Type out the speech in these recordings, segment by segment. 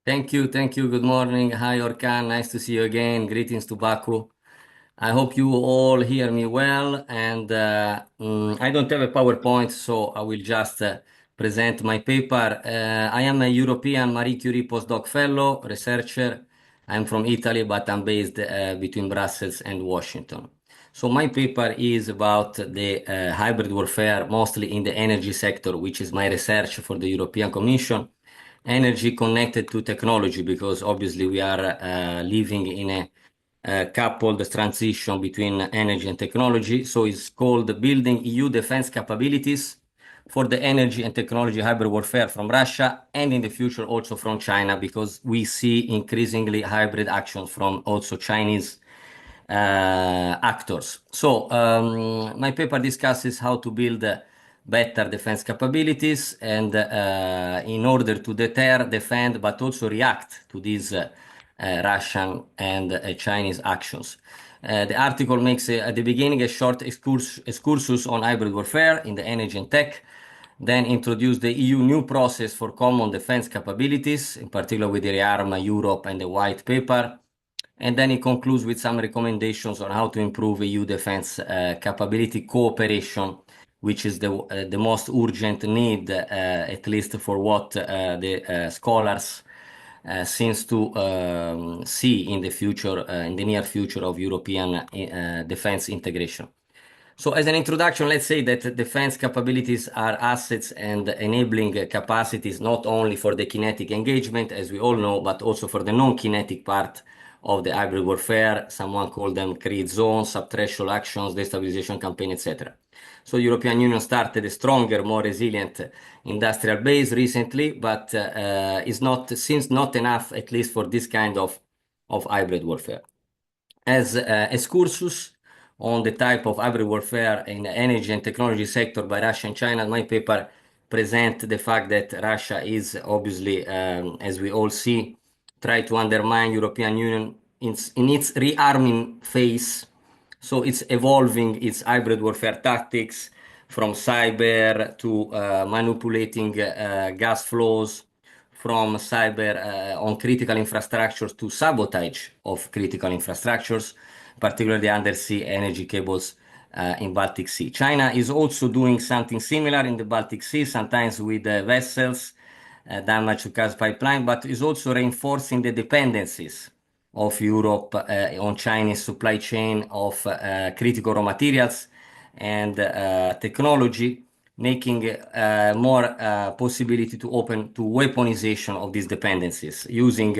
Thank you, thank you. Good morning. Hi, Orkan. Nice to see you again. Greetings to Baku. I hope you all hear me well. And I don't have a PowerPoint, so I will just present my paper. I am a European Marie Curie postdoc fellow, researcher. I'm from Italy, but I'm based between Brussels and Washington. So my paper is about the hybrid warfare, mostly in the energy sector, which is my research for the European Commission. Energy connected to technology, because obviously we are living in a coupled transition between energy and technology. So it's called Building EU Defense Capabilities for the Energy and Technology Hybrid Warfare from Russia, and in the future also from China, because we see increasingly hybrid actions from also Chinese actors. So my paper discusses how to build better defense capabilities and in order to deter, defend, but also react to these Russian and Chinese actions. The article makes at the beginning a short excursus on hybrid warfare in the energy and tech, then introduce the EU new process for common defense capabilities, in particular with the Rearm Europe and the white paper. And then it concludes with some recommendations on how to improve EU defense capability cooperation, which is the most urgent need, at least for what the scholars seems to see in the future, in the near future of European defense integration. So as an introduction, let's say that defense capabilities are assets and enabling capacities not only for the kinetic engagement, as we all know, but also for the non-kinetic part of the hybrid warfare. Someone called them create zones, sub-threshold actions, destabilization campaign, etc. So European Union started a stronger, more resilient industrial base recently, but is not seems not enough, at least for this kind of hybrid warfare. As excursus on the type of hybrid warfare in the energy and technology sector by Russia and China, my paper present the fact that Russia is obviously, as we all see, try to undermine European Union in its rearming phase. So it's evolving its hybrid warfare tactics from cyber to manipulating gas flows, from cyber on critical infrastructures to sabotage of critical infrastructures, particularly undersea energy cables in Baltic Sea. China is also doing something similar in the Baltic Sea, sometimes with vessels, damage to gas pipeline, but is also reinforcing the dependencies of Europe on Chinese supply chain of critical raw materials and technology, making more possibility to open to weaponization of these dependencies using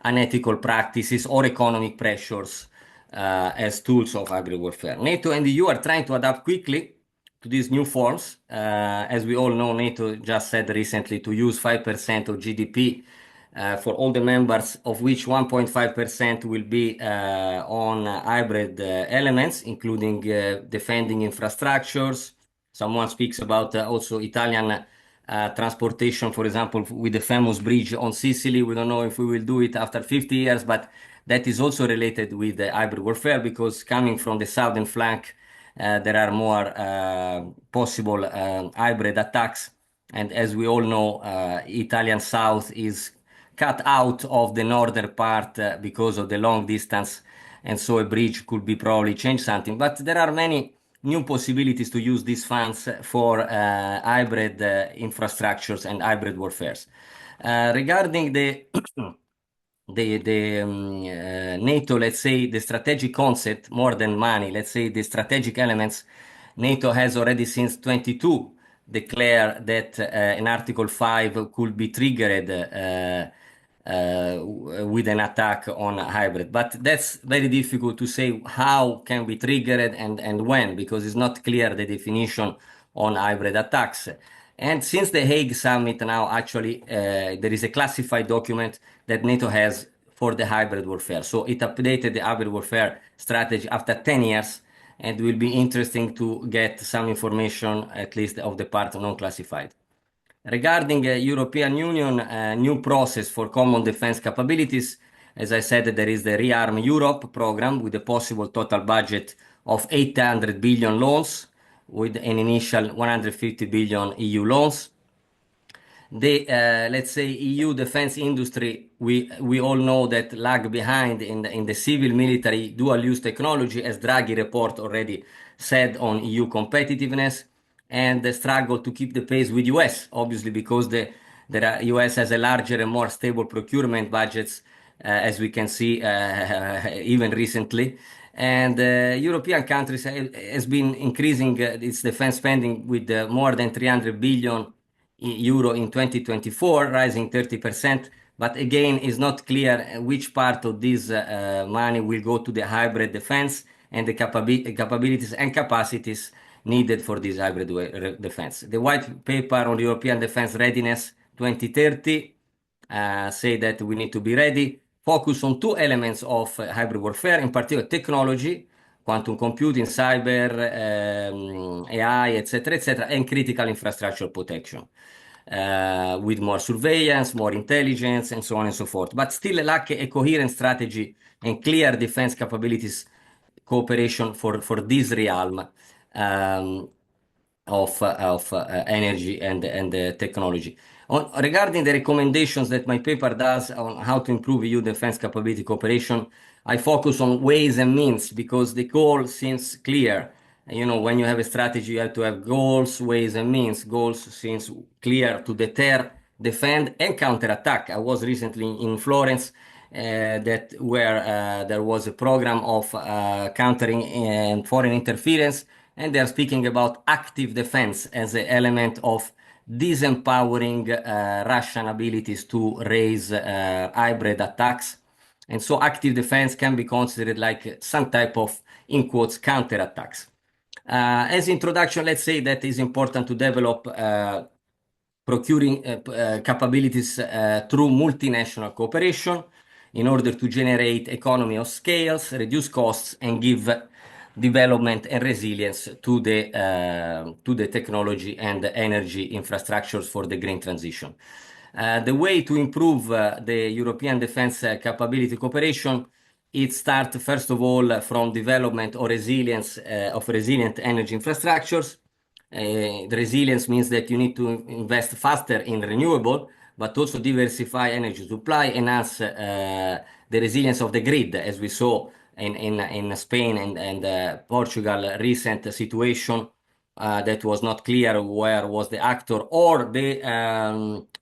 unethical practices or economic pressures as tools of hybrid warfare. NATO and the EU are trying to adapt quickly to these new forms. As we all know, NATO just said recently to use 5% of GDP for all the members, of which 1.5% will be on hybrid elements, including defending infrastructures. Someone speaks about also Italian transportation, for example, with the famous bridge on Sicily. We don't know if we will do it after 50 years, but that is also related with the hybrid warfare, because coming from the southern flank, there are more possible hybrid attacks. And as we all know, Italian south is cut out of the northern part because of the long distance, and so a bridge could be probably change something. But there are many new possibilities to use these funds for hybrid infrastructures and hybrid warfares. Regarding the NATO, let's say the strategic concept more than money, let's say the strategic elements, NATO has already since 22 declared that an Article 5 could be triggered with an attack on a hybrid. But that's very difficult to say how can be triggered and when, because it's not clear the definition on hybrid attacks. And since the Hague summit now, actually, there is a classified document that NATO has for the hybrid warfare. So it updated the hybrid warfare strategy after 10 years, and will be interesting to get some information, at least of the part non-classified. Regarding European Union new process for common defense capabilities, as I said, there is the Rearm Europe program with a possible total budget of 800 billion loans, with an initial 150 billion EU loans. let's say EU defense industry, we all know that lag behind in the civil military dual use technology, as Draghi report already said on EU competitiveness, and the struggle to keep the pace with US, obviously because US has a larger and more stable procurement budgets, as we can see even recently. And European countries has been increasing its defense spending with more than 300 billion euro in 2024, rising 30%. But again, it's not clear which part of this money will go to the hybrid defense and the capabilities and capacities needed for this hybrid defense. The white paper on European defense readiness 2030 say that we need to be ready, focus on two elements of hybrid warfare, in particular technology, quantum computing, cyber, AI, etc., and critical infrastructure protection. With more surveillance, more intelligence, and so on and so forth. But still lack a coherent strategy and clear defense capabilities cooperation for this realm of energy and technology. Regarding the recommendations that my paper does on how to improve EU defense capability cooperation, I focus on ways and means because the goal seems clear. You know, when you have a strategy, you have to have goals, ways, and means. Goals seems clear to deter, defend, and counterattack. I was recently in Florence, where there was a program of countering foreign interference, and they are speaking about active defense as an element of disempowering Russian abilities to raise hybrid attacks. And so active defense can be considered like some type of, in quotes, counterattacks. As introduction, let's say that it's important to develop procuring capabilities through multinational cooperation in order to generate economy of scales, reduce costs, and give development and resilience to the technology and the energy infrastructures for the green transition. The way to improve the European defense capability cooperation, it starts first of all from development or resilience of resilient energy infrastructures. The resilience means that you need to invest faster in renewable, but also diversify energy supply, enhance the resilience of the grid, as we saw in Spain and Portugal recent situation that was not clear where was the actor, or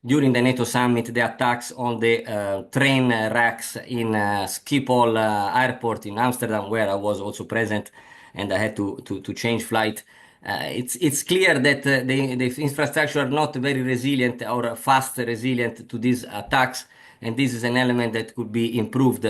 during the NATO summit, the attacks on the train racks in Schiphol airport in Amsterdam, where I was also present, and I had to change flight. It's clear that the infrastructure are not very resilient or fast resilient to these attacks, and this is an element that could be improved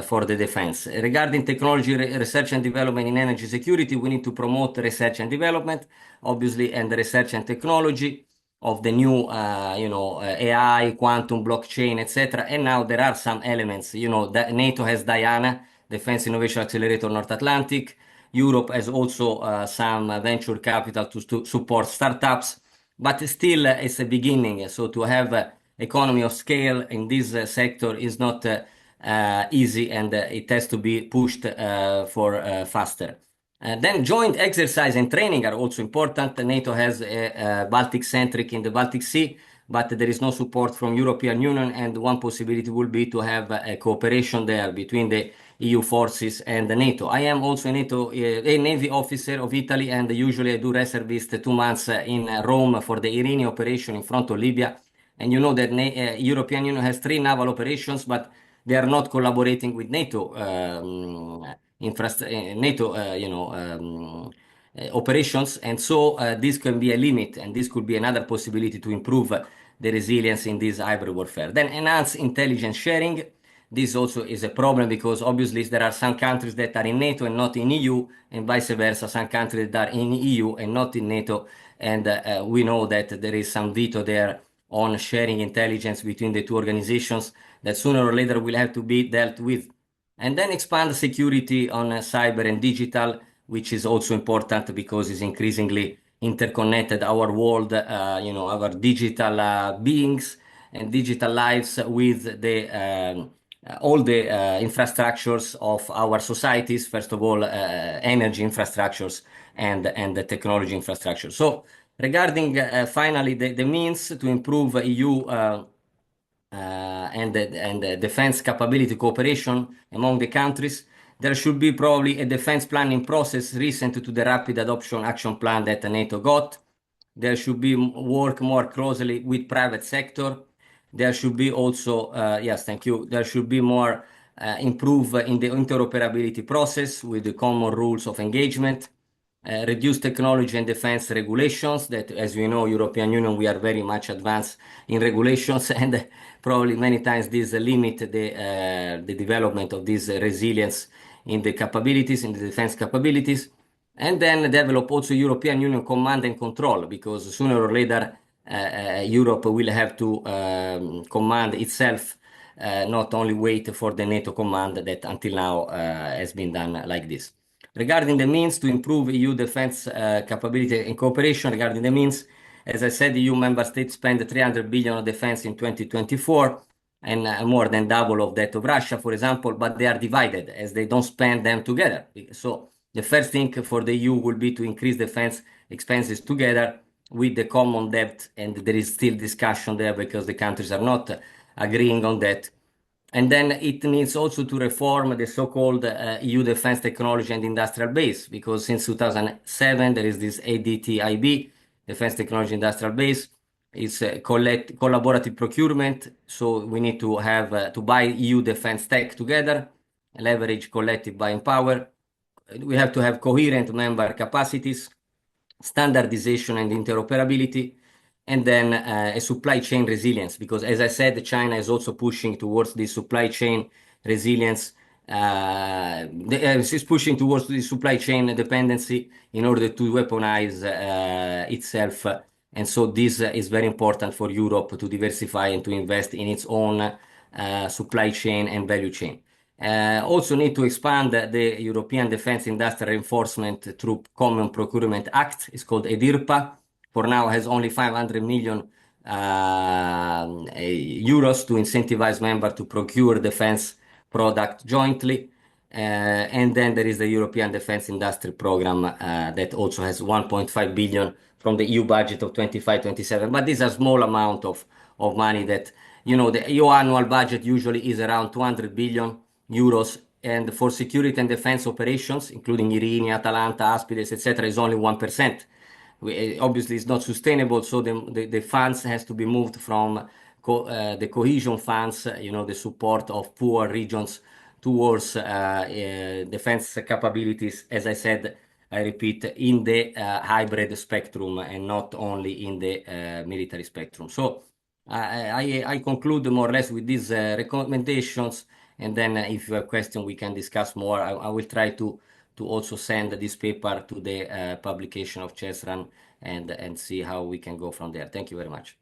for the defense. Regarding technology research and development in energy security, we need to promote research and development, obviously, and the research and technology of the new, AI, quantum, blockchain, etc. And now there are some elements. You know, that NATO has Diana, Defense Innovation Accelerator North Atlantic. Europe has also some venture capital to support startups, but still it's a beginning. So to have economy of scale in this sector is not easy, and it has to be pushed for faster. Then joint exercise and training are also important. NATO has a Baltic-centric in the Baltic Sea, but there is no support from European Union, and one possibility will be to have a cooperation there between the EU forces and the NATO. I am also a Navy officer of Italy, and usually I do reservist 2 months in Rome for the Irini operation in front of Libya. And you know that European Union has 3 naval operations, but they are not collaborating with NATO operations, and so this can be a limit, and this could be another possibility to improve the resilience in this hybrid warfare. Then enhance intelligence sharing. This also is a problem because obviously there are some countries that are in NATO and not in EU, and vice versa, some countries that are in EU and not in NATO, and we know that there is some veto there on sharing intelligence between the two organizations that sooner or later will have to be dealt with. And then expand security on cyber and digital, which is also important because it's increasingly interconnected our world, our digital beings and digital lives with all the infrastructures of our societies, first of all, energy infrastructures and the technology infrastructure. So Regarding finally the means to improve EU and defense capability cooperation among the countries, there should be probably a defense planning process recent to the rapid adoption action plan that NATO got. There should be work more closely with private sector. There should be also, yes, thank you. There should be more improve in the interoperability process with the common rules of engagement. Reduce technology and defense regulations that, as we know, European Union, we are very much advanced in regulations and probably many times this limit the development of this resilience in the capabilities, in the defense capabilities. And then develop also European Union command and control, because sooner or later Europe will have to command itself, not only wait for the NATO command that until now has been done like this. Regarding the means to improve EU defense capability and cooperation, regarding the means, as I said, EU member states spend 300 billion on defense in 2024, and more than double of that of Russia, for example, but they are divided as they don't spend them together. So the first thing for the EU will be to increase defense expenses together with the common debt, and there is still discussion there because the countries are not agreeing on that. And then it needs also to reform the so-called EU defense technology and industrial base, because since 2007 there is this ADTIB, Defense Technology Industrial Base. It's collaborative procurement, so we need to have to buy EU defense tech together, leverage collective buying power. We have to have coherent member capacities, standardization and interoperability, and then a supply chain resilience, because as I said, China is also pushing towards the supply chain resilience. Is pushing towards the supply chain dependency in order to weaponize itself. And so this is very important for Europe to diversify and to invest in its own supply chain and value chain. Also need to expand the European Defense Industrial Reinforcement through Common Procurement Act. It's called EDIRPA. For now has only 500 million euros to incentivize members to procure defense product jointly. And then there is the European Defense Industry Program that also has 1.5 billion from the EU budget of 25-27. But these are small amount of money that, you know, the EU annual budget usually is around 200 billion euros. And for security and defense operations, including Irini, Atalanta, Aspides, etc., is only 1%. Obviously, it's not sustainable, so the funds has to be moved from the cohesion funds, you know, the support of poor regions, towards defense capabilities, as I said, I repeat, in the hybrid spectrum and not only in the military spectrum. So I conclude more or less with these recommendations, and then if you have questions, we can discuss more. I will try to also send this paper to the publication of CESRAN and see how we can go from there. Thank you very much.